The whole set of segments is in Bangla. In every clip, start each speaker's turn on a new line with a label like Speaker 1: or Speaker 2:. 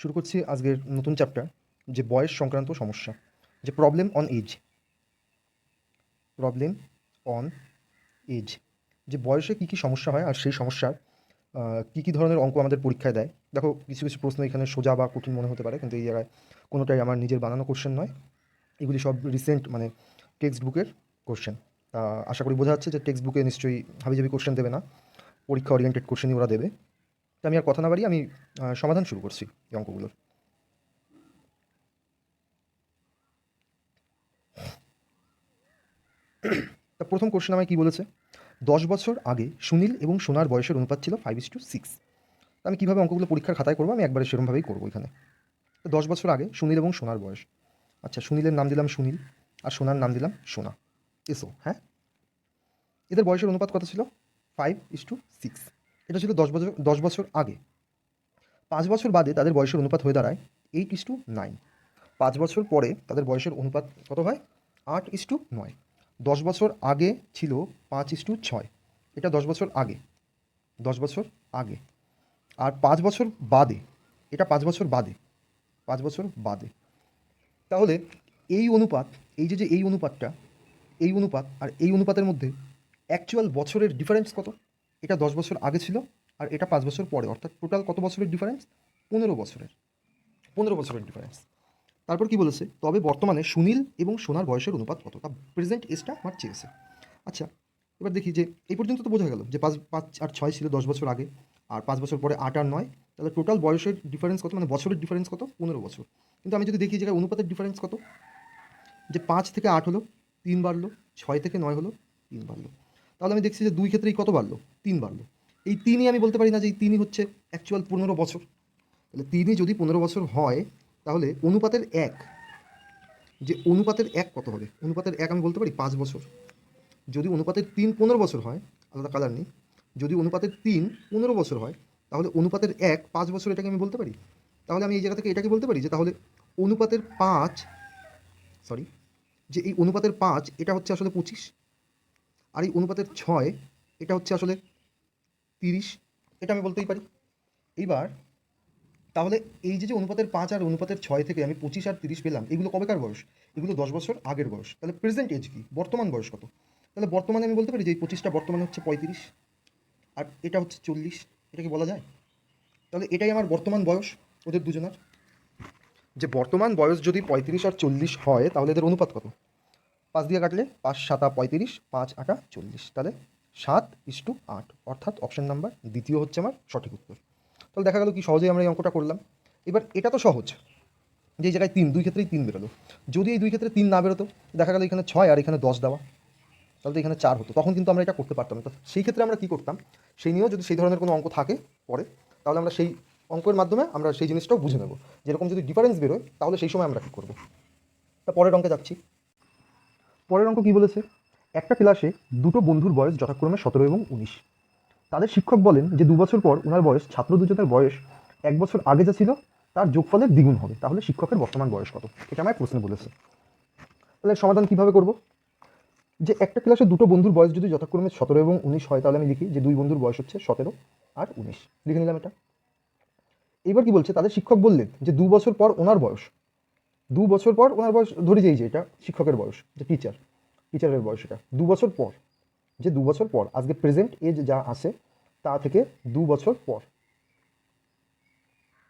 Speaker 1: শুরু করছি আজকের নতুন চ্যাপ্টার, যে বয়স সংক্রান্ত সমস্যা, যে problem on age. Problem on age, যে বয়সে কী কী সমস্যা হয় আর সেই সমস্যার কী কী ধরনের অঙ্ক আমাদের পরীক্ষায় দেয়। দেখো, কিছু কিছু প্রশ্ন এখানে সোজা বা কঠিন মনে হতে পারে, কিন্তু এই জায়গায় কোনোটাই আমার নিজের বানানো কোশ্চেন নয়। এগুলি সব রিসেন্ট মানে টেক্সট বুকের কোশ্চেন। আশা করি বোঝা যাচ্ছে যে টেক্সট বুকে নিশ্চয়ই হাবিজাবি কোশ্চেন দেবে না, পরীক্ষা ওরিয়েন্টেড কোশ্চেনই ওরা দেবে। তো আমি আর কথা না বাড়িয়ে আমি সমাধান শুরু করছি এই অঙ্কগুলোর। তা প্রথম কোশ্চেন আমায় কী বলেছে, 10 বছর আগে সুনীল এবং সোনার বয়সের অনুপাত ছিল 5:6। আমি কীভাবে অঙ্কগুলো পরীক্ষার খাতায় করবো, আমি একবারে সেরকমভাবেই করবো এখানে। তো 10 বছর আগে সুনীল এবং সোনার বয়স। আচ্ছা, সুনীলের নাম দিলাম সুনীল আর সোনার নাম দিলাম সোনা। এসো, হ্যাঁ, এদের বয়সের অনুপাত কত ছিল? 5:6। এটা ছিল 10 বছর আগে। 5 বছর বাদে তাদের বয়সের অনুপাত হয়ে দাঁড়ায় 8:9। 5 বছর পরে তাদের বয়সের অনুপাত কত হয়? 8:9। 10 বছর আগে ছিল 5:6। এটা 10 বছর আগে, 10 বছর আগে। আর 5 বছর বাদে, এটা 5 বছর বাদে, 5 বছর বাদে। তাহলে এই অনুপাত, এই যে এই অনুপাতটা, এই অনুপাত আর এই অনুপাতের মধ্যে অ্যাকচুয়াল বছরের ডিফারেন্স কত? এটা 10 বছর আগে ছিল আর এটা 5 বছর পরে, অর্থাৎ টোটাল কত বছরের ডিফারেন্স? 15 বছরের, 15 বছরের ডিফারেন্স। তারপর কি বলেছে, তবে বর্তমানে সুনীল এবং সোনার বয়সের অনুপাত কত? তা প্রেজেন্ট এজটা আমার চেয়েছে। আচ্ছা, এবার দেখি যে এই পর্যন্ত তো বোঝা গেল যে 5 আর 6 ছিল 10 বছর আগে, আর 5 বছর পরে 8 আর 9। তাহলে টোটাল বয়সের ডিফারেন্স কত, মানে বছরের ডিফারেন্স কত? 15 বছর। কিন্তু আমি যদি দেখি যে অনুপাতের ডিফারেন্স কত, যে 5 থেকে 8 হলো 3 বাড়লো, 6 থেকে 9 হলো 3 বাড়লো। তাহলে আমি দেখছি যে দুই ক্ষেত্রেই কত বাড়লো? 3 বাড়লো। এই 3ই আমি বলতে পারি না যে এই 3ই হচ্ছে অ্যাকচুয়াল 15 বছর। তাহলে 3ই যদি 15 বছর হয়, তাহলে অনুপাতের 1, যে অনুপাতের 1 কত হবে? অনুপাতের 1 আমি বলতে পারি 5 বছর। যদি অনুপাতের 3 15 বছর হয়, আলাদা কালার নেই, যদি অনুপাতের 3 15 বছর হয়, তাহলে অনুপাতের 1 5 বছর, এটাকে আমি বলতে পারি। তাহলে আমি এই জায়গা থেকে এটাকে বলতে পারি যে তাহলে অনুপাতের 5, সরি, যে এই অনুপাতের 5 এটা হচ্ছে আসলে 25, আর এই অনুপাতের 6 এটা হচ্ছে আসলে 30। এটা আমি বলতেই পারি। এইবার তাহলে এই যে অনুপাতের 5 আর অনুপাতের 6 থেকে আমি 25 আর 30 পেলাম, এগুলো কবেকার বয়স? এগুলো 10 বছর আগের বয়স। তাহলে প্রেজেন্ট এজ কি, বর্তমান বয়স কত? তাহলে বর্তমানে আমি বলতে পারি যে এই 25টা বর্তমানে হচ্ছে 35 আর এটা হচ্ছে 40। এটা কি বলা যায়? তাহলে এটাই আমার বর্তমান বয়স ওদের দুজনের। যে বর্তমান বয়স যদি 35 আর 40 হয়, তাহলে এদের অনুপাত কত? 5 দিয়ে কাটলে 5 7 35, 5 8 40, তাহলে 7:8, অর্থাৎ অপশন নাম্বার দ্বিতীয় হচ্ছে আমার সঠিক উত্তর। তাহলে দেখা গেল কি সহজেই আমরা এই অঙ্কটা করলাম। এবার এটা তো সহজ, যে এই জায়গায় 3, দুই ক্ষেত্রেই 3 বেরোলো। যদি এই দুই ক্ষেত্রে 3 না বেরোতো, দেখা গেল এখানে 6 আর এখানে 10 দেওয়া, তাহলে তো এখানে 4 হতো, তখন কিন্তু আমরা এটা করতে পারতাম না। তো সেই ক্ষেত্রে আমরা কী করতাম, সেই নিয়েও যদি সেই ধরনের কোনো অঙ্ক থাকে পরে, তাহলে আমরা সেই অঙ্কের মাধ্যমে আমরা সেই জিনিসটাও বুঝে নেব। যেরকম যদি ডিফারেন্স বেরোয়, তাহলে সেই সময় আমরা কী করবো। তা পরের অঙ্কে যাচ্ছি। পরের অঙ্ক কী বলেছে, একটা ক্লাসে দুটো বন্ধুর বয়স যথাক্রমে 17 এবং 19। তাদের শিক্ষক বলেন যে 2 বছর পর ওনার বয়স ছাত্র দুজনের বয়স 1 বছর আগে যা ছিল তার যোগফলের দ্বিগুণ হবে। তাহলে শিক্ষকের বর্তমান বয়স কত? এটা আমায় প্রশ্নে বলেছে। তাহলে সমাধান কীভাবে করব, যে একটা ক্লাসে দুটো বন্ধুর বয়স যদি যথাক্রমে 17 এবং 19 হয়, তাহলে আমি লিখি যে দুই বন্ধুর বয়স হচ্ছে 17 আর 19, লিখে নিলাম এটা। এবার কি বলছে, তাদের শিক্ষক বললেন যে 2 বছর পর ওনার বয়স, 2 বছর পর ওনার বয়স, ধরে যেই যে এটা শিক্ষকের বয়স, যে টিচারের বয়স, এটা 2 বছর পর, যে 2 বছর পর, আজকে প্রেজেন্ট এজ যা আছে তা থেকে 2 বছর পর,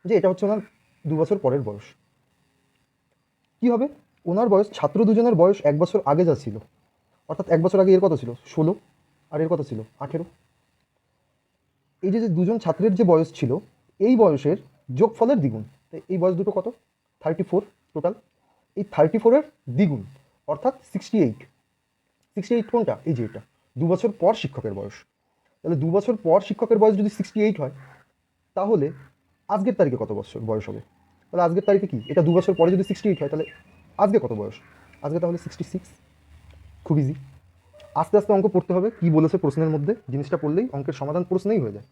Speaker 1: যে এটা হচ্ছে ওনার 2 বছর পরের বয়স। কি হবে, ওনার বয়স, ছাত্র দুজনের বয়স 1 বছর আগে যা ছিল, অর্থাৎ 1 বছর আগে এর কত ছিল? 16, আর এর কত ছিল? 18। এই যে দুজন ছাত্রের যে বয়স ছিল, এই বয়সের যোগফলের দ্বিগুণ। তাই এই বয়স দুটো কত? 34 টোটাল। এই 34-এর দ্বিগুণ, অর্থাৎ 68। 68 কোনটা? এই যে এটা 2 বছর পর শিক্ষকের বয়স। তাহলে 2 বছর পর শিক্ষকের বয়স যদি 68 হয়, তাহলে আজকের তারিখে কত বছর বয়স হবে? তাহলে আজকের তারিখে কি, এটা 2 বছর পরে যদি 68 হয়, তাহলে আজকে কত বয়স? আজকে তাহলে 66। খুব ইজি। আস্তে আস্তে অঙ্ক পড়তে হবে, কি বলেছে প্রশ্নের মধ্যে, জিনিসটা পড়লেই অঙ্কের সমাধান প্রশ্নেই হয়ে যায়।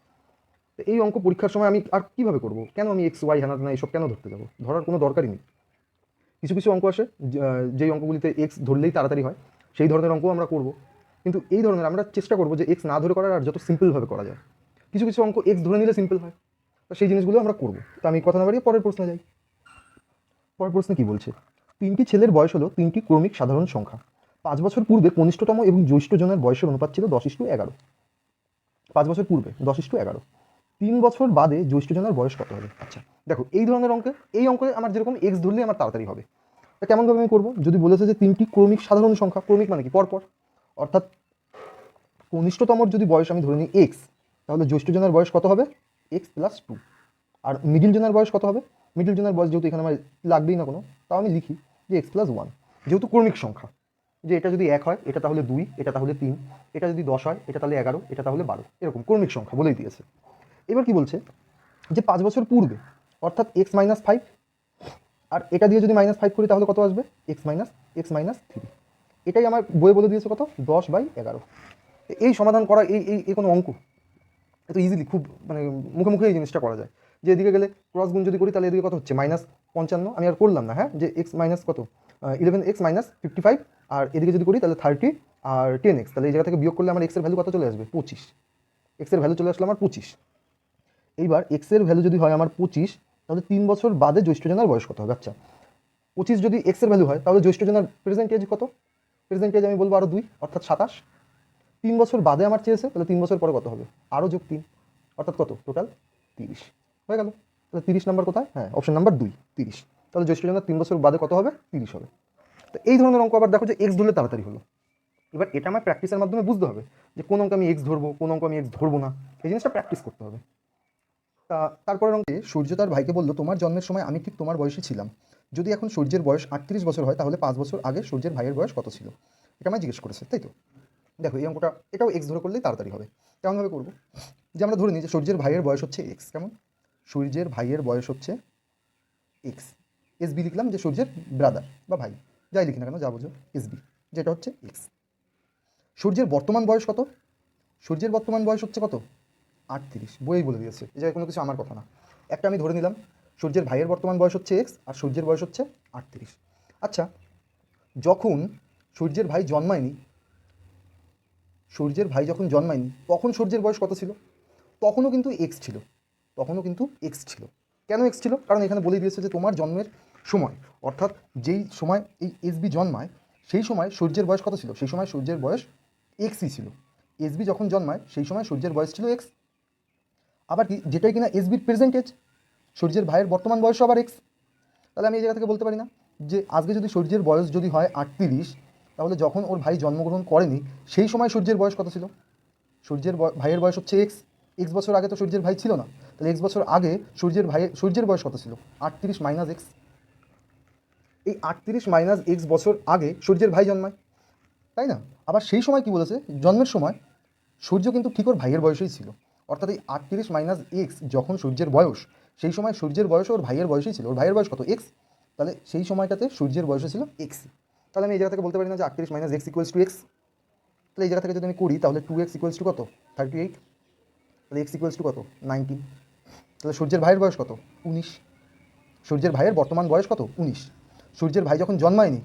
Speaker 1: তো এই অঙ্ক পরীক্ষার সময় আমি আর কীভাবে করবো, কেন আমি এক্স ওয়াই হ্যানা এইসব কেন ধরতে যাবো, ধরার কোনো দরকারই নেই। কিছু কিছু অঙ্ক আসে যেই অঙ্কগুলিতে এক্স ধরলেই তাড়াতাড়ি হয়, সেই ধরনের অঙ্ক আমরা করব। কিন্তু এই ধরনের আমরা চেষ্টা করবো যে এক্স না ধরে করার, আর যত সিম্পলভাবে করা যায়। কিছু কিছু অঙ্ক এক্স ধরে নিলে সিম্পল হয়, তো সেই জিনিসগুলো আমরা করবো। তো আমি কথা না বাড়িয়ে পরের প্রশ্নে যাই। পরের প্রশ্নে কী বলছে, 3টি ছেলের বয়স হলো 3টি ক্রমিক সাধারণ সংখ্যা। 5 বছর পূর্বে কনিষ্ঠতম এবং জ্যৈষ্ঠ জনের বয়সের অনুপাত ছিল 10:11। 5 বছর পূর্বে 10:11। 3 বছর বাদে জ্যৈষ্ঠ জনের বয়স কত হবে? আচ্ছা দেখো, এই ধরনের অঙ্কে, এই অঙ্কে আমার যেরকম এক্স ধরলে আমার তাড়াতাড়ি হবে। তা কেমনভাবে আমি করবো? যদি বলেছে যে 3টি ক্রমিক সাধারণ সংখ্যা, ক্রমিক মানে কি পরপর, অর্থাৎ কনিষ্ঠতমর যদি বয়স আমি ধরে নিই এক্স, তাহলে জ্যৈষ্ঠ জনের বয়স কত হবে? x+2। আর মিডিল জনের বয়স কত হবে? মিডিল জনের বয়স যেহেতু এখানে আমার লাগবেই না কোনো, তাও আমি লিখি যে x+1, যেহেতু ক্রমিক সংখ্যা, যে এটা যদি 1 হয় এটা তাহলে 2, এটা তাহলে 3, এটা যদি 10 হয় এটা তাহলে 11, এটা তাহলে 12, এরকম ক্রমিক সংখ্যা বলেই দিয়েছে। এবার কি বলছে যে 5 বছর পূর্বে, অর্থাৎ x-5, আর এটা দিয়ে যদি -5 করি তাহলে কত আসবে? x-3। এটাই আমার বইয়ে বলে দিয়েছে কত? 10/11। এই সমাধান করা, এই কোনো অঙ্ক এত ইজিলি, খুব মানে মুখে মুখে এই জিনিসটা করা যায়। যে এদিকে গেলে ক্রস গুণ যদি করি তাহলে এদিকে কত হচ্ছে? -55। আমি আর করলাম না, হ্যাঁ, যে x মাইনাস কত, 11x-55, আর এদিকে যদি করি তাহলে 30 আর 10x, তাহলে এই জায়গা থেকে বিয়োগ করলে আমার x এর ভ্যালু কত চলে আসবে? 25। x এর ভ্যালু চলে আসলো আমার 25। এইবার x এর ভ্যালু যদি হয় আমার 25, তাহলে 3 বছর বাদে জ্যৈষ্ঠ জনের বয়স কত হবে? আচ্ছা, 25 যদি x এর ভ্যালু হয় তাহলে জ্যৈষ্ঠ জনের প্রেজেন্ট এজ কত? প্রেজেন্ট এজ আমি বলবো আরও 2, অর্থাৎ 27। 3 বছর বাদে আমার চেয়েছে, তাহলে 3 বছর পরে কত হবে? আরও যোগ 3, অর্থাৎ কত? টোটাল 30 হয়ে গেল। তাহলে 30 নাম্বার কোথায়? হ্যাঁ, অপশন নাম্বার 2, 30। তাহলে জ্যৈষ্ঠ জনের 3 বছর বাদে কত হবে? 30 হবে। তো এই ধরনের অঙ্ক আবার দেখো যে এক্স ধরলে তাড়াতাড়ি হলো। এবার এটা আমার প্র্যাকটিসের মাধ্যমে বুঝতে হবে যে কোন অঙ্ক আমি এক্স ধরবো, কোন অঙ্ক আমি এক্স ধরবো না, এই জিনিসটা প্র্যাকটিস করতে হবে। তারপরের অঙ্কে সূর্য তার ভাইকে বলল, তোমার জন্মের সময় আমি ঠিক তোমার বয়সে ছিলাম। যদি এখন সূর্যের বয়স 38 বছর হয় তাহলে 5 বছর আগে সূর্যের ভাইয়ের বয়স কত ছিল? এটা আমায় জিজ্ঞেস করেছে, তাই তো? দেখো এই অঙ্কটা, এটাও এক্স ধরে করলেই তাড়াতাড়ি হবে। কেমনভাবে করবো? যে আমরা ধরে নিই যে সূর্যের ভাইয়ের বয়স হচ্ছে এক্স। কেমন? সূর্যের ভাইয়ের বয়স হচ্ছে এক্স। এসবি লিখলাম, যে সূর্যের ব্রাদার বা ভাই, যাই লিখি না কেন, যা বোঝো, এসবি, যেটা হচ্ছে এক্স। সূর্যের বর্তমান বয়স কত? সূর্যের বর্তমান বয়স হচ্ছে কত? 38। বইই বলে দিয়েছে, এই জায়গায় কোনো কিছু আমার কথা না। একটা আমি ধরে নিলাম, সূর্যের ভাইয়ের বর্তমান বয়স হচ্ছে এক্স আর সূর্যের বয়স হচ্ছে 38। আচ্ছা, যখন সূর্যের ভাই জন্মায়নি, সূর্যের ভাই যখন জন্মায়নি তখন সূর্যের বয়স কত ছিল? তখনও কিন্তু এক্স ছিল, তখনও কিন্তু এক্স ছিল। কেন এক্স ছিল? কারণ এখানে বলে দিয়েছে যে তোমার জন্মের সময়, অর্থাৎ যেই সময় এই এসবি জন্মায় সেই সময় সূর্যের বয়স কত ছিল? সেই সময় সূর্যের বয়স এক্সই ছিল। এসবি যখন জন্মায় সেই সময় সূর্যের বয়স ছিল এক্স। আবার কি, যেটাই কিনা এসবির প্রেজেন্টেজ, সূর্যের ভাইয়ের বর্তমান বয়সও আবার এক্স। তাহলে আমি এই জায়গা থেকে বলতে পারি না যে আজকে যদি সূর্যের বয়স যদি হয় 38, তাহলে যখন ওর ভাই জন্মগ্রহণ করেনি সেই সময় সূর্যের বয়স কত ছিল? সূর্যের ভাইয়ের বয়স হচ্ছে এক্স। এক্স বছর আগে তো সূর্যের ভাই ছিল না, তাহলে এক্স বছর আগে সূর্যের বয়স কত ছিল? 38 মাইনাস এক্স। এই 38 মাইনাস এক্স বছর আগে সূর্যের ভাই জন্মায়, তাই না? আবার সেই সময় কি বলেছে, জন্মের সময় সূর্য কিন্তু ঠিক ওর ভাইয়ের বয়সেই ছিল। অর্থাৎ এই 38 মাইনাস এক্স যখন সূর্যের বয়স, সেই সময় সূর্যের বয়স ওর ভাইয়ের বয়সেই ছিল। ওর ভাইয়ের বয়স কত? এক্স। তাহলে সেই সময়টাতে সূর্যের বয়সও ছিল এক্স। তাহলে আমি এই জায়গা থেকে বলতে পারি না যে 38 minus x equals to x. তাহলে এই জায়গা থেকে যদি আমি করি তাহলে 2x ইকুয়ালস টু কত? 38। তাহলে এক্স ইকুয়ালস টু কত? 19। তাহলে সূর্যের ভাইয়ের বয়স কত? 19। সূর্যের ভাইয়ের বর্তমান বয়স কত? 19। সূর্যের ভাই যখন জন্মায়নি,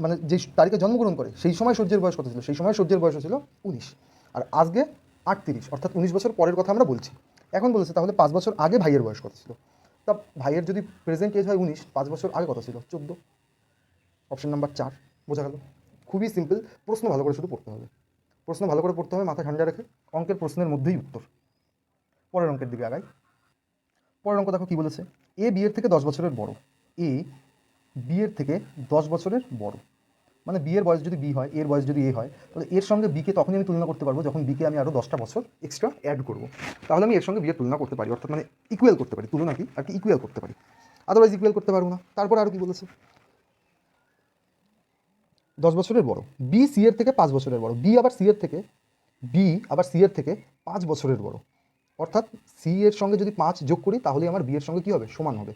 Speaker 1: মানে যে তারিখে জন্মগ্রহণ করে সেই সময় সূর্যের বয়স কত ছিল? সেই সময় সূর্যের বয়স ছিল 19। আর আজকে 38, অর্থাৎ 19 বছর পরের কথা আমরা বলছি। এখন বলেছে তাহলে 5 বছর আগে ভাইয়ের বয়স কত ছিল? তা ভাইয়ের যদি প্রেজেন্ট এজ হয় 19, 5 বছর আগে কত ছিল? 14। Option number 4। বোঝা গেল? খুবই সিম্পল। প্রশ্ন ভালো করে শুধু পড়তে হবে, প্রশ্ন ভালো করে পড়তে হবে, মাথা ঠান্ডা রেখে। অঙ্কের প্রশ্নের মধ্যেই উত্তর। পরের অঙ্কের দিকে আগাই। পরের অঙ্ক দেখো কী বলেছে, এ বিয়ের থেকে 10 বছরের বড়। এ বিয়ের থেকে 10 বছরের বড়, মানে বিয়ের বয়স যদি বি হয়, এর বয়স যদি এ হয়, তাহলে এর সঙ্গে বিকে তখনই আমি তুলনা করতে পারবো যখন বিকে আমি আরও 10টা বছর এক্সট্রা অ্যাড করবো। তাহলে আমি এর সঙ্গে বিয়ের তুলনা করতে পারি, অর্থাৎ মানে ইকুয়াল করতে পারি, তুলনা কি আর কি ইকুয়াল করতে পারি, আদারওয়াইজ ইকুয়াল করতে পারবো না। তারপর আরও কি বলেছে, 10 বছরের বড়, বি সি এর থেকে 5 বছরের বড়, বি আবার সি এর থেকে 5 বছরের বড়, অর্থাৎ সি এর সঙ্গে যদি 5 যোগ করি তাহলে আমার বি এর সঙ্গে কী হবে? সমান হবে।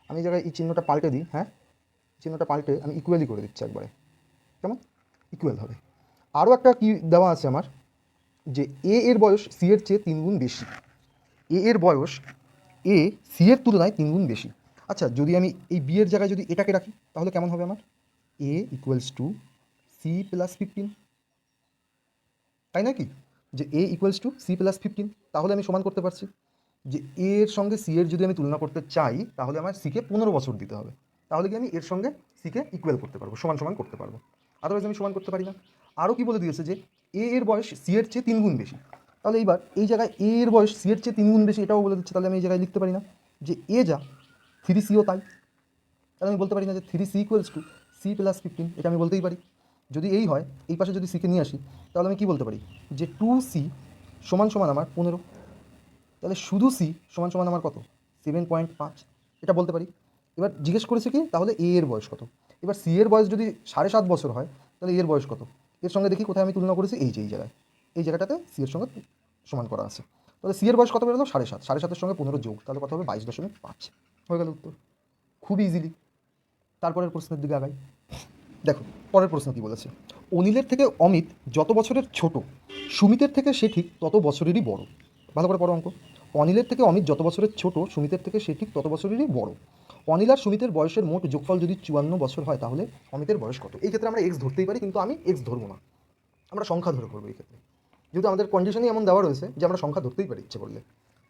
Speaker 1: আমি এই জায়গায় এই চিহ্নটা পাল্টে দিই, হ্যাঁ, চিহ্নটা পাল্টে আমি ইকুয়ালি করে দিচ্ছি একবারে। কেমন? ইকুয়াল হবে। আরও একটা কি দেওয়া আছে আমার, যে এ এর বয়স সি এর চেয়ে 3 গুণ বেশি। এ এর বয়স এ সি এর তুলনায় 3 গুণ বেশি। আচ্ছা, যদি আমি এই বি এর জায়গায় যদি এটাকে রাখি তাহলে কেমন হবে আমার? এ ইকুয়ালস টু সি প্লাস 15, তাই না কি? যে এ ইকুয়ালস টু সি প্লাস 15, তাহলে আমি সমান করতে পারছি। যে এ এর সঙ্গে সি এর যদি আমি তুলনা করতে চাই তাহলে আমার সিকে 15 বছর দিতে হবে, তাহলে কি আমি এর সঙ্গে সিকে ইকুয়াল করতে পারবো, সমান সমান করতে পারবো। আদারওয়াইজ আমি সমান করতে পারি না। আরও কি বলে দিয়েছে যে এ এর বয়স সি এর চেয়ে 3 গুণ বেশি, তাহলে এইবার এই জায়গায় এ এর বয়স সি এর চেয়ে 3 গুণ বেশি এটাও বলে দিচ্ছে, তাহলে আমি এই জায়গায় লিখতে পারি না যে এ যা 3 সিও তাই। তাহলে আমি বলতে পারি না যে 3 C equals to C plus 15, এটা আমি বলতেই পারি। যদি এই হয়, এই পাশে যদি সিকে নিয়ে আসি, তাহলে আমি কি বলতে পারি যে 2 সি সমান সমান আমার 15, তাহলে শুধু সি সমান সমান আমার কত 7.5, এটা বলতে পারি। এবার জিজ্ঞেস করেছে কি তাহলে এ এর বয়স কত। এবার সি এর বয়স যদি 7.5 বছর হয় তাহলে এর বয়স কত, এর সঙ্গে দেখি কোথায় আমি তুলনা করেছি, এই যে এই জায়গায়, এই জায়গাটাতে সি এর সঙ্গে সমান করা আছে। তাহলে সি এর বয়স কত বেরোলো 7.5, 7.5-এর সঙ্গে 15 যোগ, তাহলে কত হবে 22.5, হয়ে গেল উত্তর, খুবই ইজিলি। তারপরের প্রশ্নের দিকে আগাই। দেখো পরের প্রশ্ন কি বলেছে, অনিলের থেকে অমিত যত বছরের ছোট, সুমিতের থেকে সে ঠিক তত বছরেরই বড়। ভালো করে পড়ো অঙ্ক। অনিলের থেকে অমিত যত বছরের ছোট, সুমিতের থেকে সে ঠিক তত বছরেরই বড়। অনিল আর সুমিতের বয়সের মোট যোগফল যদি 54 বছর হয় তাহলে অমিতের বয়স কত। এই ক্ষেত্রে আমরা এক্স ধরতেই পারি, কিন্তু আমি এক্স ধরবো না, আমরা সংখ্যা ধরে করবো এই ক্ষেত্রে, যেহেতু আমাদের কন্ডিশনই এমন দেওয়া রয়েছে যে আমরা সংখ্যা ধরতেই পারি ইচ্ছে করলে।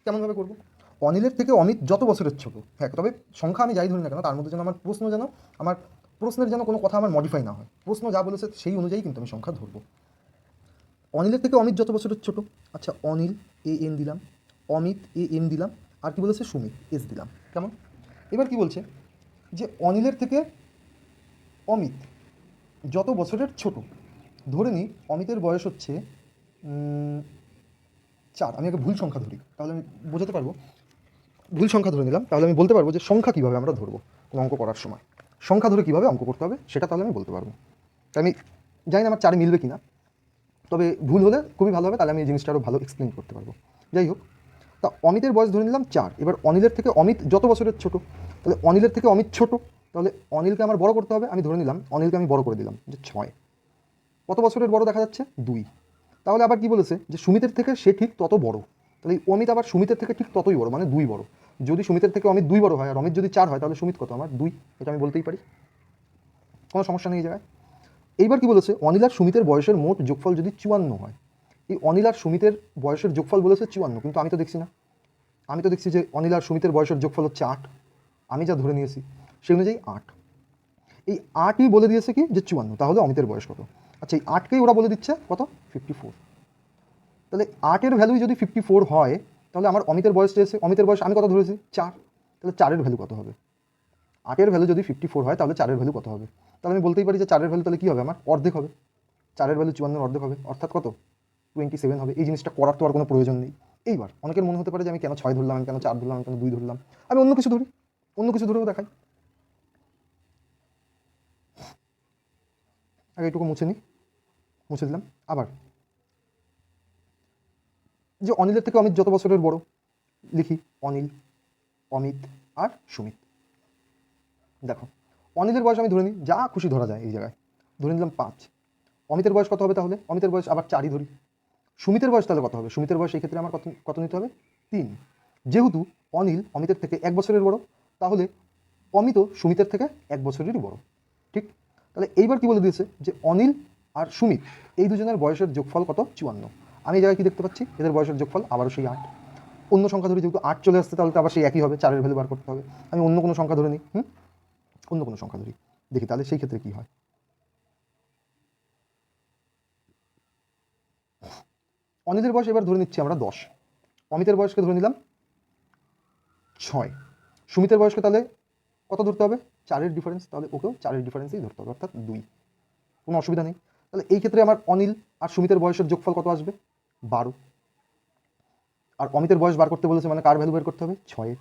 Speaker 1: কেমনভাবে করবো, অনিলের থেকে অমিত যত বছরের ছোট, হ্যাঁ তবে সংখ্যা আমি যাই ধরি না কেন তার মধ্যে যেন আমার প্রশ্ন যেন আমার প্রশ্নের যেন কোনো কথা আমার মডিফাই না হয়, প্রশ্ন যা বলেছে সেই অনুযায়ী কিন্তু আমি সংখ্যা ধরবো। অনিলের থেকে অমিত যত বছরের ছোট, আচ্ছা অনিল এ এন দিলাম, অমিত এ এন দিলাম, আর কি বলেছে সুমিত এস দিলাম। কেমন, এবার কি বলছে যে অনিলের থেকে অমিত যত বছরের ছোট, ধরে নিই অমিতের বয়স হচ্ছে 4, আমি আগে ভুল সংখ্যা ধরি তাহলে আমি বোঝাতে পারবো, ভুল সংখ্যা ধরে নিলাম তাহলে আমি বলতে পারবো যে সংখ্যা কীভাবে আমরা ধরবো কোনো অঙ্ক করার সময়, সংখ্যা ধরে কীভাবে অঙ্ক করতে হবে সেটা তাহলে আমি বলতে পারবো। তাই আমি জানি না আমার 4 মিলবে কি না, তবে ভুল হলে খুবই ভালো হবে, তাহলে আমি এই জিনিসটা আরও ভালো এক্সপ্লেন করতে পারবো। যাই হোক, তা অমিতের বয়স ধরে নিলাম 4, এবার অনিলের থেকে অমিত যত বছরের ছোট, তাহলে অনিলের থেকে অমিত ছোট, তাহলে অনিলকে আমার বড় করতে হবে, আমি ধরে নিলাম অনিলকে আমি বড় করে দিলাম যে 6, কত বছরের বড় দেখা যাচ্ছে 2, তাহলে আবার কি বলেছে যে সুমিতের থেকে সে ঠিক তত বড়, তাহলে এই অমিত আবার সুমিতের থেকে ঠিক ততই বড়, মানে 2 বড়। যদি সুমিতের থেকে অমিত 2 বড় হয় আর অমিত যদি 4 হয় তাহলে সুমিত কত আমার 2, এটা আমি বলতেই পারি, কোনো সমস্যা নেই এই জায়গায়। এইবার কি বলেছে অনিল আর সুমিতের বয়সের মোট যোগফল যদি 54 হয়, এই অনিল আর সুমিতের বয়সের যোগফল বলেছে 54, কিন্তু আমি তো দেখছি না, আমি তো দেখছি যে অনিল আর সুমিতের বয়সের যোগফল হচ্ছে 8, আমি যা ধরে নিয়েছি সেই অনুযায়ী 8, এই 8ই বলে দিয়েছে কি যে 54, তাহলে অমিতের বয়স কত। আচ্ছা এই 8কেই ওরা বলে দিচ্ছে কত 54, তাহলে 8-এর ভ্যালুই যদি 54 হয় তাহলে আমার অমিতের বয়স চেয়েছে, অমিতের বয়স আমি কত ধরেছি 4, তাহলে 4-এর ভ্যালু কত হবে, 8-এর ভ্যালু যদি 54 হয় তাহলে 4-এর ভ্যালু কত হবে, তাহলে আমি বলতেই পারি যে 4-এর ভ্যালু তাহলে কী হবে আমার অর্ধেক হবে, 4-এর ভ্যালু 54-এর অর্ধেক হবে, অর্থাৎ কত 27 হবে। এই জিনিসটা করার তো আর কোনো প্রয়োজন নেই। এইবার অনেকের মনে হতে পারে যে আমি কেন 6 ধরলাম, আমি কেন 4 ধরলাম, আমি কেন 2 ধরলাম, আমি অন্য কিছু ধরি, অন্য কিছু ধরেও দেখাই। আগে এটুকু মুছে নিই, মুছে দিলাম। আবার যে অনিলের থেকে অমিত যত বছরের বড়, লিখি অনিল, অমিত আর সুমিত। দেখো অনিলের বয়স আমি ধরে নিই, যা খুশি ধরা যায় এই জায়গায়, ধরে নিলাম 5, অমিতের বয়স কত হবে তাহলে, অমিতের বয়স আবার 4ই ধরি, সুমিতের বয়স তাহলে কত হবে, সুমিতের বয়স এই ক্ষেত্রে আমার কত কত নিতে হবে 3, যেহেতু অনিল অমিতের থেকে 1 বছরের বড় তাহলে অমিতও সুমিতের থেকে 1 বছরেরই বড়, ঠিক। তাহলে এইবার কি বলে দিয়েছে যে অনিল আর সুমিত এই দুজনের বয়সের যোগফল কত 54, আমি এই জায়গায় কি দেখতে পাচ্ছি এদের বয়সের যোগফল আবারও সেই 8, অন্য সংখ্যা ধরে যেহেতু 8 চলে আসছে তাহলে তো আবার সেই একই হবে, 4-এর ভ্যালু বার করতে হবে, আমি অন্য কোনো সংখ্যা ধরে নিই, অন্য কোনো সংখ্যা ধরি, দেখি তাহলে সেই ক্ষেত্রে কি হয়। অনিলের বয়স এবার ধরে নিচ্ছি আমরা 10, অমিতের বয়সকে ধরে নিলাম 6, সুমিতের বয়সকে তাহলে কত ধরতে হবে 4-এর ডিফারেন্স, তাহলে ওকেও 4-এর ডিফারেন্সেই ধরতে হবে, অর্থাৎ 2, কোনো অসুবিধা নেই। তাহলে এই ক্ষেত্রে আমার অনিল আর সুমিতের বয়সের যোগফল কত আসবে 12, আর অমিতের বয়স বার করতে বলেছে মানে কার ভ্যালু বের করতে হবে 6-এর,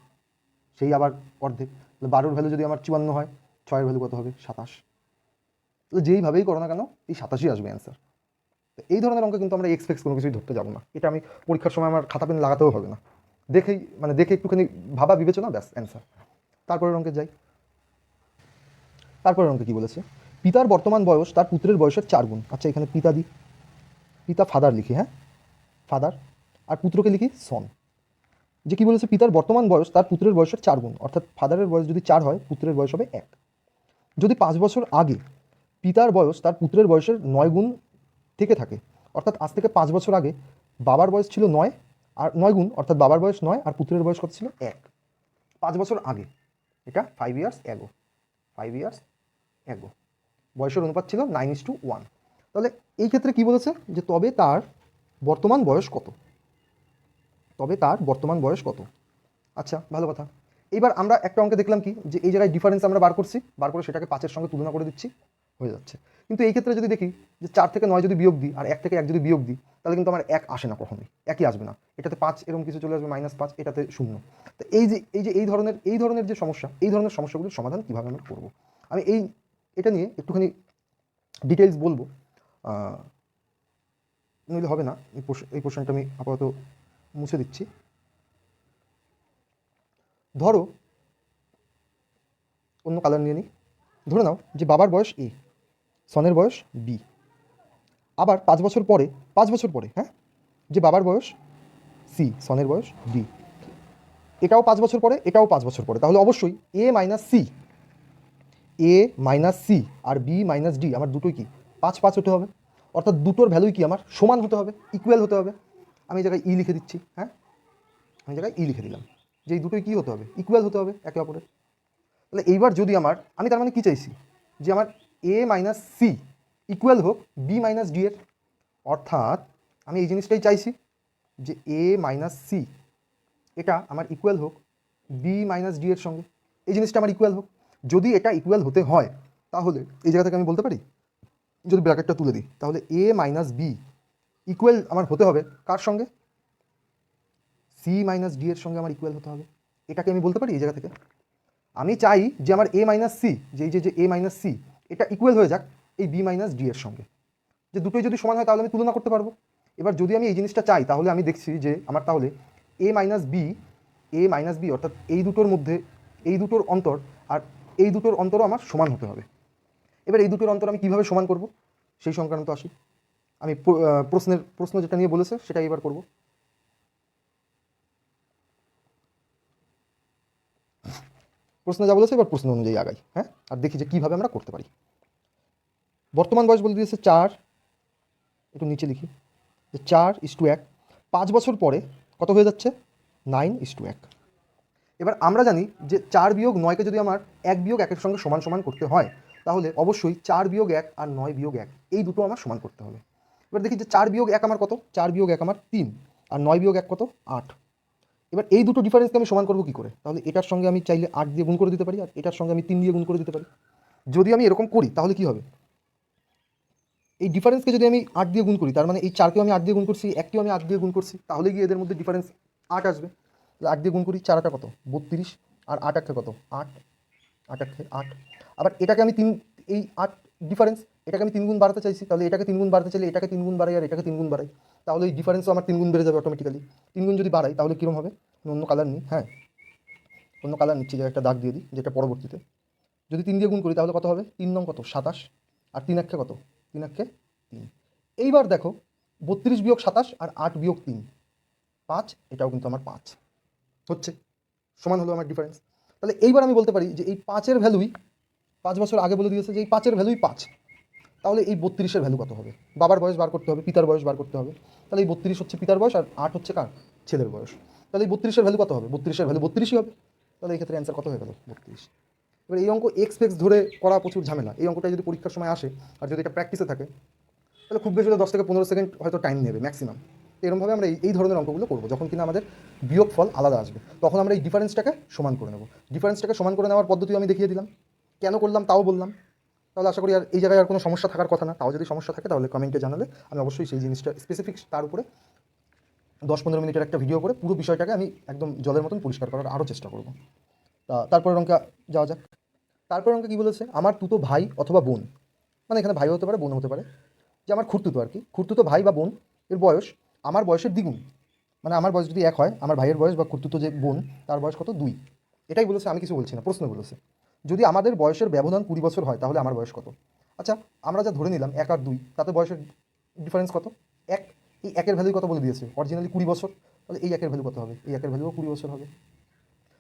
Speaker 1: সেই আবার অর্ধেক, তাহলে 12-এর ভ্যালু যদি আমার 54 হয় 6-এর ভ্যালু কত হবে 27, তাহলে যেইভাবেই করো না কেন এই 27ই আসবে অ্যান্সার। এই ধরনের অঙ্ক কিন্তু আমরা এক্সপেক্ট কোনো কিছুই ধরতে যাবো না, এটা আমি পরীক্ষার সময় আমার খাতা পেন লাগাতেও হবে না, দেখেই মানে দেখে একটুখানি ভাবা বিবেচনা ব্যাস অ্যান্সার। তারপরের অঙ্কে যাই। তারপরের অঙ্কে কী বলেছে, পিতার বর্তমান বয়স তার পুত্রের বয়সের 4 গুণ, আচ্ছা এখানে পিতা দিই, পিতা ফাদার লিখি, হ্যাঁ ফাদার, আর পুত্রকে লিখি সন, যে কী বলেছে পিতার বর্তমান বয়স তার পুত্রের বয়সের 4 গুণ, অর্থাৎ ফাদারের বয়স যদি 4 হয় পুত্রের বয়স হবে 1, যদি 5 বছর আগে পিতার বয়স তার পুত্রের বয়সের 9 গুণ থেকে থাকে, অর্থাৎ আজ থেকে 5 বছর আগে বাবার বয়স ছিল 9 আর 9 গুণ অর্থাৎ বাবার বয়স 9 আর পুত্রের বয়স কত ছিল 1, 5 বছর আগে, এটা 5 ইয়ার্স অ্যাগো, 5 ইয়ার্স অ্যাগো বয়সের অনুপাত ছিল 9:1। তাহলে এই ক্ষেত্রে কি বলেছে যে তবে তার বর্তমান বয়স কত, তবে তার বর্তমান বয়স কত। আচ্ছা ভালো কথা। এইবার আমরা একটা অঙ্কে দেখলাম কি যে এই জায়গায় ডিফারেন্স আমরা বার করছি, বার করে সেটাকে 5-এর সঙ্গে তুলনা করে দিচ্ছি, হয়ে যাচ্ছে। কিন্তু এই ক্ষেত্রে যদি দেখি যে 4 থেকে 9 যদি বিয়োগ দিই আর 1 থেকে 1 যদি বিয়োগ দিই, তাহলে কিন্তু আমার 1 আসে না কখনোই, একই আসবে না। এটাতে 5 এরকম কিছু চলে আসবে, -5, এটাতে 0। তো এই ধরনের যে সমস্যা, এই ধরনের সমস্যাগুলোর সমাধান কীভাবে আমরা করব, আমি এটা নিয়ে একটুখানি ডিটেলস বলবো। নইলে হবে না, এই পোর্শনটা আমি আপাতত মুছে দিচ্ছি। ধরো অন্য কালার নিয়ে নিই, ধরে নাও যে বাবার বয়স A, সনের বয়স B, আবার 5 বছর পরে হ্যাঁ যে বাবার বয়স C, সনের বয়স D, এটাও 5 বছর পরে, এটাও 5 বছর পরে, তাহলে অবশ্যই A মাইনাস C আর B মাইনাস D আমার দুটোই কি 5 হতে হবে, অর্থাৎ দুটোর ভ্যালুই কি আমার সমান হতে হবে, ইকুয়াল হতে হবে। আমি এই জায়গায় ই লিখে দিচ্ছি, হ্যাঁ আমি জায়গায় ই লিখে দিলাম যে এই দুটোই কী হতে হবে, ইকুয়াল হতে হবে একে অপরের। তাহলে এইবার যদি আমি তার মানে কী চাইছি যে আমার A মাইনাস সি ইকুয়াল হোক B মাইনাস ডি এর, অর্থাৎ আমি এই জিনিসটাই চাইছি যে A মাইনাস সি এটা আমার ইকুয়াল হোক B মাইনাস ডি এর সঙ্গে, এই জিনিসটা আমার ইকুয়াল হোক। যদি এটা ইকুয়াল হতে হয় তাহলে এই জায়গা থেকে আমি বলতে পারি, যদি ব্র্যাকেটটা তুলে দিই, তাহলে A মাইনাস বি ইকুয়াল আমার হতে হবে কার সঙ্গে, C মাইনাস ডি এর সঙ্গে আমার ইকুয়াল হতে হবে। এটাকে আমি বলতে পারি এই জায়গা থেকে। আমি চাই যে আমার A মাইনাস সি, যে A মাইনাস সি এটা ইকুয়াল হয়ে যাক এই B মাইনাস ডি এর সঙ্গে, যে দুটোই যদি সমান হয় তাহলে আমি তুলনা করতে পারবো। এবার যদি আমি এই জিনিসটা চাই তাহলে আমি দেখছি যে আমার তাহলে A মাইনাস বি অর্থাৎ এই দুটোর মধ্যে এই দুটোর অন্তর আর এই দুটোর অন্তরও আমার সমান হতে হবে। এবার এই দুটোর অন্তর আমি কীভাবে সমান করব সেই সংক্রান্ত আসি। আমি প্রশ্ন যেটা নিয়ে বলেছে সেটাই এবার করব। প্রশ্ন যা বলেছে এবার প্রশ্ন অনুযায়ী আগাই, হ্যাঁ, আর দেখি যে কীভাবে আমরা করতে পারি। বর্তমান বয়স বলে দিয়েছে 4, একটু নিচে লিখি যে 4:1। 5 বছর পরে কত হয়ে যাচ্ছে 9:1। এবার আমরা জানি যে 4 বিয়োগ 9কে যদি আমার 1 বিয়োগ 1-এর সঙ্গে সমান সমান করতে হয় তাহলে অবশ্যই 4 বিয়োগ 1 আর 9 বিয়োগ 1 এই দুটো আমার সমান করতে হবে। এবার দেখি যে 4 বিয়োগ 1 আমার কত, 4 বিয়োগ 1 আমার 3 আর 9 বিয়োগ 1 কত 8। এবার এই দুটো ডিফারেন্সকে আমি সমান করবো কী করে, তাহলে এটার সঙ্গে আমি চাইলে 8 দিয়ে গুণ করে দিতে পারি আর এটার সঙ্গে আমি 3 দিয়ে গুণ করে দিতে পারি। যদি আমি এরকম করি তাহলে কি হবে, এই ডিফারেন্সকে যদি আমি 8 দিয়ে গুণ করি তার মানে এই 4কেও আমি 8 দিয়ে গুণ করছি, 1কেও আমি 8 দিয়ে গুণ করছি, তাহলে গিয়ে এদের মধ্যে ডিফারেন্স 8 আসবে। 8 দিয়ে গুণ করি, 4 8 কত 32 আর 8 1 কত 8, 8 1 8। আবার এটাকে আমি এই 8 ডিফারেন্স এটাকে আমি 3 গুণ বাড়াতে চাইছি, তাহলে এটাকে 3 গুণ বাড়াতে চাইলে এটাকে 3 গুণ বাড়াই আর এটাকে 3 গুণ বাড়াই, তাহলে এই ডিফারেন্সও আমার 3 গুণ বেড়ে যাবে অটোমেটিক্যালি। 3 গুণ যদি বাড়াই তাহলে কীরকম হবে, অন্য কালার নিই, হ্যাঁ অন্য কালার নিচ্ছি, যে একটা দাগ দিয়ে দিই যেটা পরবর্তীতে। যদি 3 দিয়ে গুণ করি তাহলে কত হবে 3 নং কত 27 আর 3 1 কত 3 1 3। এইবার দেখো 32 বিয়োগ 27 আর 8 বিয়োগ 3 5, এটাও কিন্তু আমার 5 হচ্ছে, সমান হলো আমার ডিফারেন্স। তাহলে এইবার আমি বলতে পারি যে এই 5-এর ভ্যালুই 5 বছর আগে বলে দিয়েছে যে এই 5-এর ভ্যালুই 5, তাহলে এই 32-এর ভ্যালু কত হবে, বাবার বয়স বার করতে হবে, পিতার বয়স বার করতে হবে। তাহলে এই 32 হচ্ছে পিতার বয়স আর 8 হচ্ছে কার ছেলের বয়স, তাহলে এই 32-এর ভ্যালু কত হবে, 32-এর ভ্যালু 32ই হবে। তাহলে এই ক্ষেত্রে অ্যান্সার কত হয়ে গেল 32। এবার এই অঙ্ক এক্স ধরে করা প্রচুর ঝামেলা, এই অঙ্কটা যদি পরীক্ষার সময় আসে আর যদি এটা প্র্যাকটিসে থাকে তাহলে খুব বেশি হলে 10 থেকে 15 সেকেন্ড হয়তো টাইম নেবে ম্যাক্সিমাম। এরকমভাবে আমরা এই ধরনের অঙ্কগুলো করবো, যখন কিনা আমাদের বিয়োগ ফল আলাদা আসবে তখন আমরা এই ডিফারেন্সটাকে সমান করে নেব। ডিফারেন্সটাকে সমান করে নেওয়ার পদ্ধতিও আমি দেখিয়ে দিলাম, কেন করলাম তাও বললাম। তাহলে আশা করি আর এই জায়গায় আর কোনো সমস্যা থাকার কথা না, তাও যদি সমস্যা থাকে তাহলে কমেন্টে জানালে আমি অবশ্যই সেই জিনিসটা স্পেসিফিক তার উপরে 10-15 মিনিটের একটা ভিডিও করে পুরো বিষয়টাকে আমি একদম জলের মতন পরিষ্কার করার আরও চেষ্টা করব। তারপরের অঙ্কে যাওয়া যাক। তারপরের অঙ্কে কী বলেছে, আমার তুতো ভাই অথবা বোন, মানে এখানে ভাইও হতে পারে বোনও হতে পারে, যে আমার খুড়তুতো আর কি, খুড়তুতো ভাই বা বোন এর বয়স আমার বয়সের দ্বিগুণ, মানে আমার বয়স যদি 1 হয় আমার ভাইয়ের বয়স বা খুড়তুতো যে বোন তার বয়স কত 2। এটাই বলেছে, আমি কিছু বলছি না, প্রশ্ন বলেছে যদি আমাদের বয়সের ব্যবধান 20 বছর হয় তাহলে আমার বয়স কত। আচ্ছা আমরা যা ধরে নিলাম 1 আর 2 তাতে বয়সের ডিফারেন্স কত 1, এই 1-এর ভ্যালু কত বলে দিয়েছে অরিজিনালি 20 বছর, তাহলে এই 1-এর ভ্যালু কত হবে, এই 1-এর ভ্যালুও 20 বছর হবে।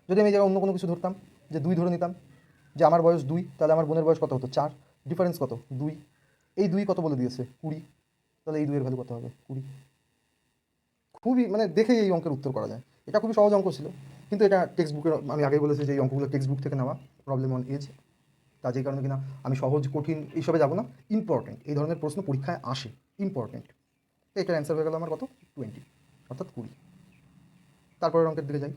Speaker 1: যদি আমি এই জায়গায় অন্য কোনো কিছু ধরতাম, যে 2 ধরে নিতাম, যে আমার বয়স 2 তাহলে আমার বোনের বয়স কত হতো 4, ডিফারেন্স কত 2, এই 2 কত বলে দিয়েছে 20, তাহলে এই 2-এর ভ্যালু কত হবে 20। খুবই মানে দেখেই এই অঙ্কের উত্তর করা যায়। এটা খুবই সহজ অঙ্ক ছিল, কিন্তু এটা টেক্সট বুকের, আমি আগেই বলেছি যে এই অঙ্কগুলো টেক্সট বুক থেকে নেওয়া, প্রবলেম অন এজ। তা যেই কারণে কিনা আমি সহজ কঠিন এইসবে যাবো না, ইম্পর্টেন্ট এই ধরনের প্রশ্ন পরীক্ষায় আসে, ইম্পর্টেন্ট। তো এটার অ্যান্সার হয়ে গেল আমার কত, 20, অর্থাৎ 20। তারপরের অঙ্কের দিকে যাই।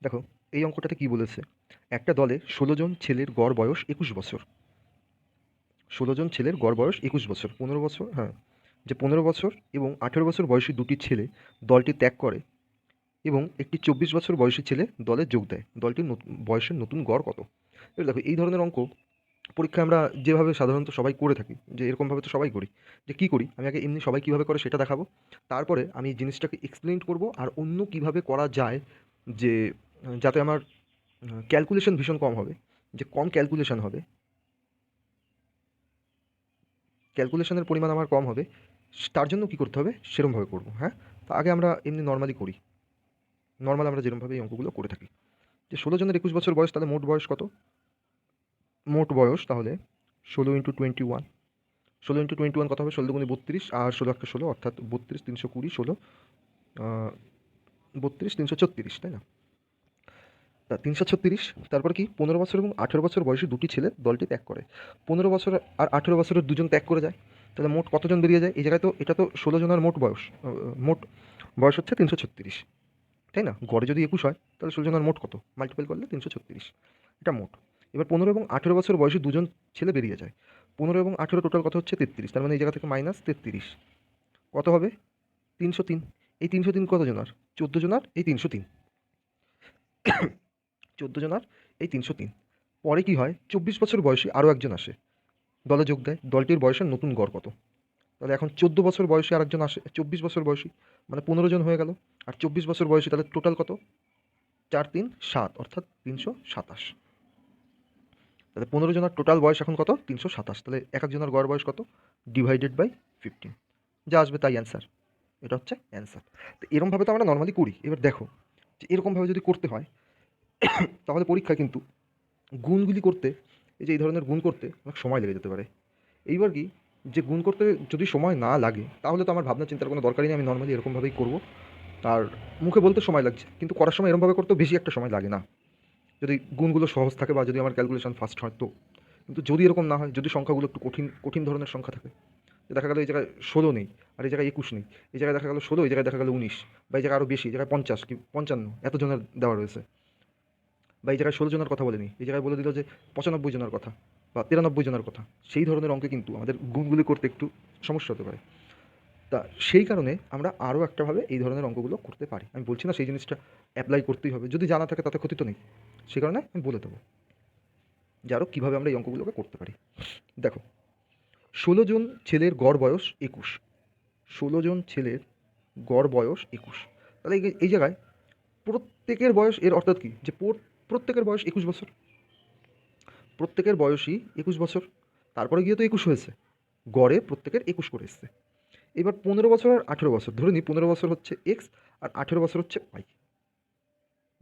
Speaker 1: দেখো এই অঙ্কটাতে কি বলেছে, একটা দলে 16 জন ছেলের গড় বয়স 21 বছর। 16 জন ছেলের গড় বয়স 21 বছর, 15 বছর, হ্যাঁ, যে 15 বছর এবং 18 বছর বয়সী দুটি ছেলে দলটি ত্যাগ করে এবং একটি 24 বছর বয়সী ছেলে দলে যোগ দেয়, দলটির বয়সের নতুন গড় কত? এবার দেখো এই ধরনের অঙ্ক পরীক্ষায় আমরা যেভাবে সাধারণত সবাই করে থাকি, যে এরকমভাবে তো সবাই করি, যে কী করি আমি আগে এমনি সবাই কীভাবে করে সেটা দেখাবো, তারপরে আমি এই জিনিসটাকে এক্সপ্লেন করব আর অন্য কীভাবে করা যায়, যে যাতে আমার ক্যালকুলেশন ভীষণ কম হবে, যে কম ক্যালকুলেশন হবে, ক্যালকুলেশনের পরিমাণ আমার কম হবে, তার জন্য কী করতে হবে সেরমভাবে করব। হ্যাঁ, তা আগে আমরা এমনি নর্মালি করি, নর্মাল আমরা যেরকমভাবে এই অঙ্কগুলো করে থাকি, যে 16 জনের 21 বছর বয়স, তাহলে মোট বয়স কত? মোট বয়স তাহলে 16 × 21, 16 × 21 কত হবে? 16 × 32 আর 16 অর্থাৎ 32, 320, 16, 32, 336, তাই না? তা 336, তারপর কি 15 বছর এবং 18 বছর বয়সী দুটি ছেলে দলটি ত্যাগ করে। 15 বছর আর 18 বছরের দুজন ত্যাগ করে যায়, তাহলে মোট কতজন বেরিয়ে যায়? এই জায়গায় তো এটা তো 16 জনের মোট বয়স, মোট বয়স হচ্ছে 336, তাই না? গড়ে যদি 21 হয় তাহলে 16 জনের মোট কত, মাল্টিপ্যাল করলে 336, এটা মোট। এবার 15 এবং 18 বছর বয়সী দুজন ছেলে বেরিয়ে যায়, 15 এবং 18 টোটাল কত হচ্ছে 33, তার মানে এই জায়গা থেকে মাইনাস 33 কত হবে? 303। এই 303 কত জনার? 14 জনার, এই 303 14 জনার, এই 303। পরে কি হয়, 24 বছর বয়সী আরও একজন আসে, দলে যোগ দেয়, দলটির বয়সের নতুন গড় কত? তাহলে এখন 14 বছর বয়সী আরেকজন আসে, 24 বছর বয়সী, মানে 15 জন হয়ে গেল, আর 24 বছর বয়সী, তাহলে টোটাল কত? 4, 3, 7, অর্থাৎ 327। তাহলে 15 জনের টোটাল বয়স এখন কত? 327। তাহলে এক একজনের গড় বয়স কত? ডিভাইডেড বাই 15, যা আসবে তাই অ্যান্সার। এটা হচ্ছে অ্যান্সার। তো এরকমভাবে তো আমরা নর্মালি করি। এবার দেখো যে এরকমভাবে যদি করতে হয় তাহলে পরীক্ষায় কিন্তু গুণগুলি করতে, এই যে এই ধরনের গুণ করতে অনেক সময় লেগে যেতে পারে। এইবার কি, যে গুণ করতে যদি সময় না লাগে তাহলে তো আমার ভাবনা চিন্তার কোনো দরকারই নেই, আমি নর্মালি এরকমভাবেই করবো। আর মুখে বলতে সময় লাগছে, কিন্তু করার সময় এরকমভাবে করতেও বেশি একটা সময় লাগে না, যদি গুণগুলো সহজ থাকে বা যদি আমার ক্যালকুলেশন ফাস্ট হয় তো। কিন্তু যদি এরকম না হয়, যদি সংখ্যাগুলো একটু কঠিন কঠিন ধরনের সংখ্যা থাকে, দেখা গেলো এই জায়গায় 16 নেই আর এই জায়গায় 21 নেই, এই জায়গায় দেখা গেলো 16, এই জায়গায় দেখা গেলো 19, বা এই জায়গায় আরও বেশি, এই জায়গায় 50 কি 55 এত জনের দেওয়া রয়েছে, বা এই জায়গায় 16 জনের কথা বলেনি, এই জায়গায় বলে দিল যে 95 জনের কথা বা 93 জনের কথা, সেই ধরনের অঙ্কে কিন্তু আমাদের গুণগুলি করতে একটু সমস্যা হতে পারে। তা সেই কারণে আমরা আরও একটাভাবে এই ধরনের অঙ্কগুলো করতে পারি। আমি বলছি না সেই জিনিসটা অ্যাপ্লাই করতেই হবে, যদি জানা থাকে তাতে ক্ষতি তো নেই, সেই কারণে আমি বলে দেবো যে আরও কীভাবে আমরা এই অঙ্কগুলোকে করতে পারি। দেখো 16 জন ছেলের গড় বয়স 21, 16 জন ছেলের গড় বয়স 21, তাহলে এই জায়গায় প্রত্যেকের বয়স, এর অর্থাৎ কি, যে প্রত্যেকের বয়স 21 বছর, প্রত্যেকের বয়সই 21 বছর, তারপরে গিয়ে তো 21 হয়েছে, গড়ে প্রত্যেকের 21 করে এসছে। এবার 15 বছর আর 18 বছর, ধরে নিই 15 বছর হচ্ছে এক্স আর 18 বছর হচ্ছে ওয়াই,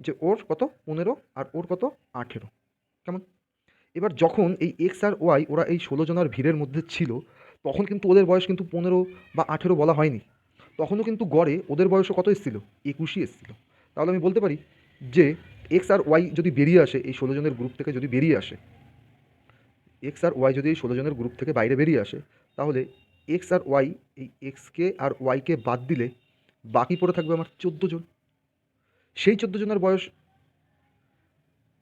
Speaker 1: যে ওর কত 15 আর ওর কত 18, কেমন? এবার যখন এই এক্স আর ওয়াই ওরা এই 16 জনের ভিড়ের মধ্যে ছিল, তখন কিন্তু ওদের বয়স কিন্তু 15 বা 18 বলা হয়নি, তখনও কিন্তু গড়ে ওদের বয়সও কত এসেছিল, 21ই এসেছিল। তাহলে আমি বলতে পারি যে এক্স আর ওয়াই যদি বেরিয়ে আসে, এই 16 জনের গ্রুপ থেকে যদি বেরিয়ে আসে, এক্স আর ওয়াই যদি এই 16 জনের গ্রুপ থেকে বাইরে বেরিয়ে আসে, তাহলে এক্স আর ওয়াই, এই এক্সকে আর ওয়াইকে বাদ দিলে বাকি পড়ে থাকবে আমার 14 জন। সেই 14 জনের বয়স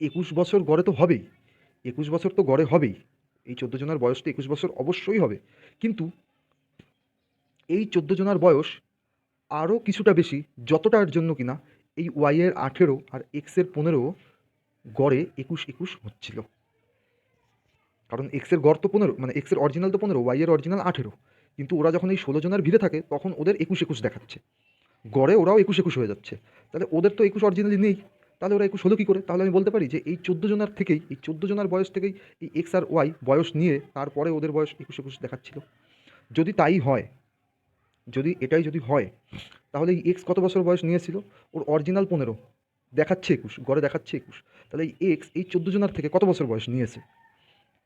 Speaker 1: 21 বছর গড়ে তো হবেই, 21 বছর তো গড়ে হবেই, এই 14 জনের বয়স তো 21 বছর অবশ্যই হবে, কিন্তু এই 14 জনের বয়স আরও কিছুটা বেশি, যতটার জন্য কিনা এই ওয়াইয়ের 18 আর এক্সের 15 গড়ে 21 হচ্ছিল। কারণ এক্সের গড় তো 15, মানে এক্সের অরিজিনাল তো 15, ওয়াইয়ের অরিজিনাল 18, কিন্তু ওরা যখন এই 16 জনের ভিড়ে থাকে তখন ওদের 21 দেখাচ্ছে, গড়ে ওরাও 21 হয়ে যাচ্ছে, তাহলে ওদের তো 21 অরিজিনালি নেই, তাহলে ওরা 21 হলো কী করে? তাহলে আমি বলতে পারি যে এই 14 জনের থেকেই, এই 14 জনের বয়স থেকেই এই এক্স আর ওয়াই বয়স নিয়ে তারপরে ওদের বয়স 21 দেখাচ্ছিল। যদি তাই হয়, যদি এটাই যদি হয়, তাহলে এই এক্স কত বছর বয়স নিয়েছিল? ওর অরিজিনাল 15, দেখাচ্ছে 21, গড়ে দেখাচ্ছে 21, তাহলে এই এক্স এই 14 জনের থেকে কত বছর বয়স নিয়েছে?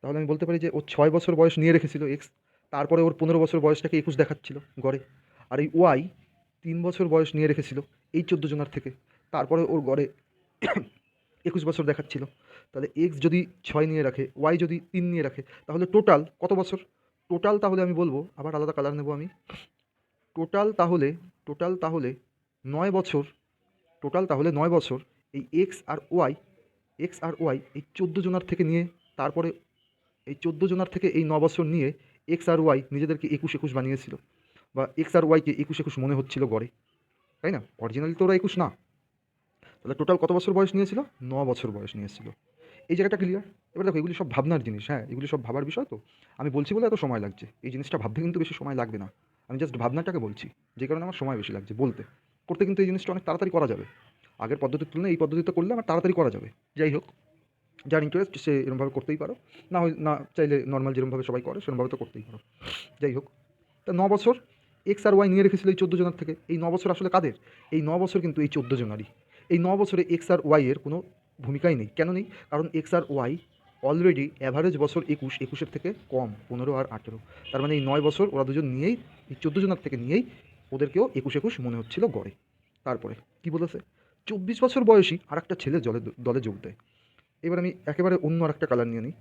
Speaker 1: তাহলে আমি বলতে পারি যে ও 6 বছর বয়স নিয়ে রেখেছিল এক্স, তারপরে ওর 15 বছর বয়সটাকে 21 দেখাচ্ছিল গড়ে, আর এই ওয়াই 3 বছর বয়স নিয়ে রেখেছিল এই 14 জনের থেকে, তারপরে ওর গড়ে 21 বছর দেখাচ্ছিল। তাহলে এক্স যদি 6 নিয়ে রাখে, ওয়াই যদি 3 নিয়ে রাখে, তাহলে টোটাল কত বছর? টোটাল তাহলে আমি বলবো, আবার আলাদা কালার নেব আমি, টোটাল তাহলে 9 বছর, টোটাল তাহলে 9 বছর এই এক্স আর ওয়াই এই 14 জনের থেকে নিয়ে, তারপরে এই 14 জনের থেকে এই 9 বছর নিয়ে এক্স আর ওয়াই নিজেদেরকে 21 বানিয়েছিল, বা এক্স আর ওয়াইকে 21 মনে হচ্ছিল গড়ে, তাই না? অরিজিনালি তো ওরা 21 না। তাহলে টোটাল কত বছর বয়স নিয়েছিল? 9 বছর বয়স নিয়েছিল। এই জায়গাটা ক্লিয়ার? এবার দেখো, এগুলি সব ভাবনার জিনিস, হ্যাঁ, এগুলি সব ভাবার বিষয়। তো আমি বলছি বলে এত সময় লাগছে, এই জিনিসটা ভাবতে কিন্তু বেশি সময় লাগবে না। আমি জাস্ট ভাবনাটাকে বলছি, যে কারণে আমার সময় বেশি লাগছে বলতে। করতে কিন্তু এই জিনিসটা অনেক তাড়াতাড়ি করা যাবে, আগের পদ্ধতির তুলনায় এই পদ্ধতিতে করলে আমার তাড়াতাড়ি করা যাবে। যাই হোক, যার ইন্টারেস্ট সে এরকমভাবে করতেই পারো, না চাইলে নর্মাল যেরকমভাবে সবাই করে সেরকমভাবে তো করতেই পারো। যাই হোক, তা 9 বছর এক্স আর ওয়াই নিয়ে রেখেছিল এই 14 জনের থেকে। এই 9 বছর আসলে কাদের? এই 9 বছর কিন্তু এই 14 জনারই। এই 9 বছরে এক্স আর ওয়াই এর কোনো ভূমিকাই নেই। কেন নেই? কারণ এক্স আর ওয়াই অলরেডি অ্যাভারেজ বছর 21 থেকে কম, 15 আর 18। তার মানে এই 9 বছর ওরা দুজন নিয়েই, এই 14 জনের থেকে নিয়েই ওদেরকেও 21 মনে হচ্ছিল গড়ে। তারপরে কি বলেছে? 24 বছর বয়সী আর একটা ছেলে দলে যোগ দেয়। এবার আমি একেবারে অন্য আর একটা কালার নিয়ে নিই,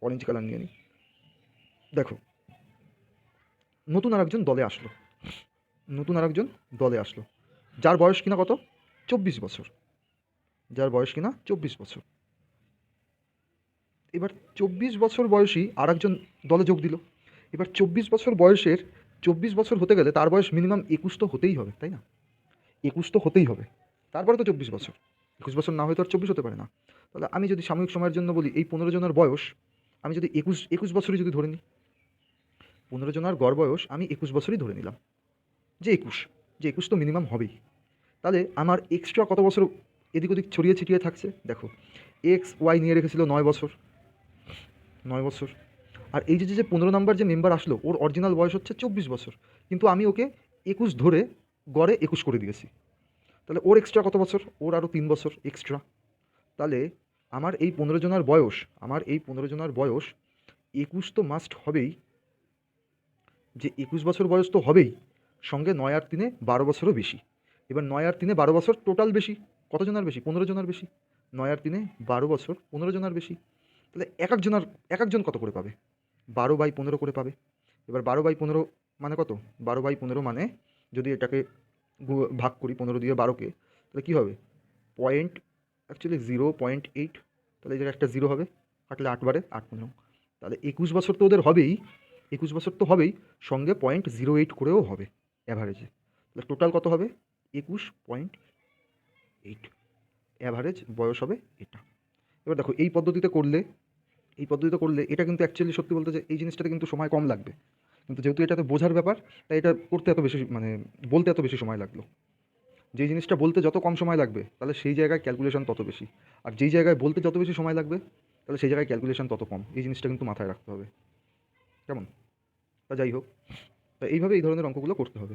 Speaker 1: অরেঞ্জ কালার নিয়ে নিই। দেখো, নতুন আর একজন দলে আসলো, যার বয়স কিনা কত? 24 বছর, যার বয়স কিনা 24 বছর। এবার 24 বছর বয়সী আর একজন দলে যোগ দিল। এবার 24 বছর হতে গেলে তার বয়স মিনিমাম 21 তো হতেই হবে, তাই না? 21 তো হতেই হবে, তারপরে তো 24 বছর। 21 বছর না হয়ে তো আর 24 হতে পারে না। তাহলে আমি যদি সাময়িক সময়ের জন্য বলি, এই 15 জনের বয়স আমি যদি 21 বছরই যদি ধরে নিই, 15 জনের গড় বয়স আমি 21 বছরই ধরে নিলাম, যে 21 তো মিনিমাম হবেই। তাহলে আমার এক্সট্রা কত বছর এদিক ওদিক ছড়িয়ে ছিটিয়ে থাকছে? দেখো, এক্স ওয়াই নিয়ে রেখেছিল 9 বছর। আর এই যে 15 নাম্বার যে মেম্বার আসলো, ওর অরিজিনাল বয়স হচ্ছে 24 বছর, কিন্তু আমি ওকে 21 ধরে গড়ে 21 করে দিয়েছি। তাহলে ওর এক্সট্রা কত বছর? ওর আরও 3 বছর এক্সট্রা। তাহলে আমার এই 15 জনের বয়স 21 তো মাস্ট হবেই, যে 21 বছর বয়স তো হবেই, সঙ্গে 9 আর 3 12 বছরও বেশি। এবার 9 আর 3 12 বছর টোটাল বেশি, কত জনের বেশি? 15 জনের বেশি। 9 আর 3 12 বছর, 15 জনের বেশি। তাহলে এক একজন কত করে পাবে? 12/15 করে পাবে। এবার 12/15 মানে কত? 12/15 মানে যদি এটাকে ভাগ করি 15 দিয়ে 12কে, তাহলে কী হবে? পয়েন্ট, অ্যাকচুয়ালি 0.8, তাহলে এই জায়গায় একটা 0 হবে, কাটলে 8 বারে 8/15। তাহলে 21 বছর তো ওদের হবেই, 21 বছর তো হবেই, সঙ্গে 0.08 করেও হবে অ্যাভারেজে। তাহলে টোটাল কত হবে? 21.8 অ্যাভারেজ বয়স হবে এটা। এবার দেখো, এই পদ্ধতিতে করলে এটা কিন্তু অ্যাকচুয়ালি সত্যি বলতে যে এই জিনিসটাতে কিন্তু সময় কম লাগবে, কিন্তু যেহেতু এটাতে বোঝার ব্যাপার, তাই এটা করতে এত বেশি, মানে বলতে এত বেশি সময় লাগলো। যেই জিনিসটা বলতে যত কম সময় লাগবে, তাহলে সেই জায়গায় ক্যালকুলেশন তত বেশি, আর যেই জায়গায় বলতে যত বেশি সময় লাগবে, তাহলে সেই জায়গায় ক্যালকুলেশন তত কম। এই জিনিসটা কিন্তু মাথায় রাখতে হবে, কেমন? তা যাই হোক, তা এইভাবে এই ধরনের অঙ্কগুলো করতে হবে।